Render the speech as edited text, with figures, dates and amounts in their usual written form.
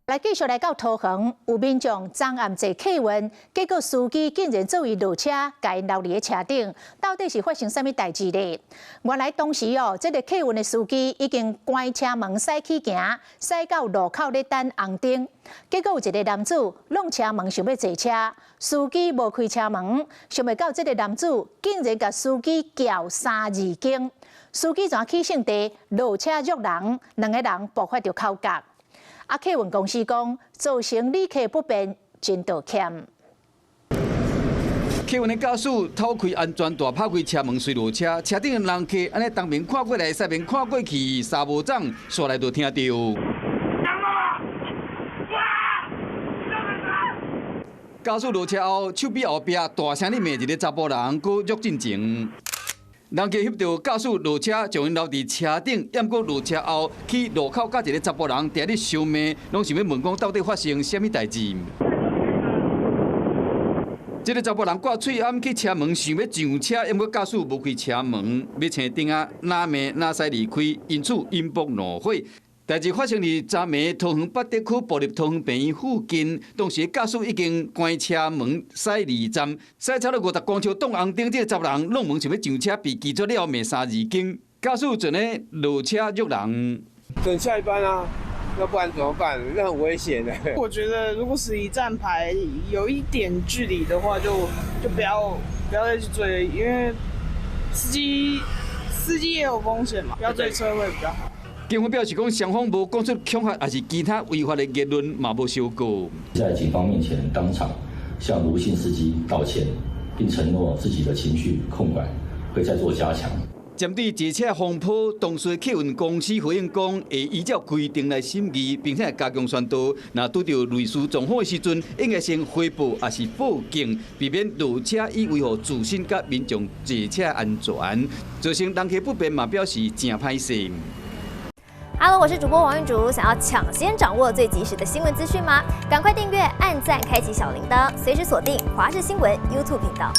来继续来到桃园，有民众昨暗坐客运，结果司机竟然做为落车，甲因留伫咧车顶，到底是发生啥物代志呢？原来当时这个客运的司机已经关车门驶去行，驶到路口咧等红灯，结果有一个男子弄车门想要坐车，司机无开车门，想袂到这个男子竟然甲司机撬3字经，司机全起性地落车辱人，两个人爆发着口角。客运公司讲，造成旅客不便，真道歉。客运的驾驶偷开安全带，拍开车门，随落车，车顶的人客安尼当面看过来，西面看过去，三无长，煞来就听到。驾驶落车后，手臂后壁大声咧骂一个查甫人，佮约进前。人客翕到驾驶落车，将因留伫车顶，掩过落车后去路口，甲一个查甫人伫咧相骂，拢想要问讲到底发生啥物代志。这个查甫人挂喙暗去车门，想要上车，掩过驾驶无开车门，要青灯啊，哪骂哪使离开，因此引爆怒火。代志发生伫昨暝桃园八德区步入桃园病院附近，当时驾驶已经关车门驶离站，驶超了50公尺，挡红灯，这个查甫人弄门想要上车，被拒绝了，骂3字经，驾驶准咧落车辱人。等下一班啊，要不然怎么办？那很危险的。我觉得如果是离站牌有一点距离的话，就不要再去追，因为司机也有风险嘛，不要追车会比较好。警方表示讲，双方无讲出恐吓还是其他违法的言论，嘛无收告。在警方面前当场向卢姓司机道歉，并承诺自己的情绪控管会再做加强。针对这车风波，当时客运公司回应讲，会依照规定来审议，并且加强宣导。若拄到类似状况的时阵，应该先回报还是报警，避免落车以维护自身甲民众坐车安全，造成人客不便嘛，表示真歹势。Hello， 我是主播王韵竹。想要抢先掌握最及时的新闻资讯吗？赶快订阅、按赞、开启小铃铛，随时锁定华视新闻 YouTube 频道。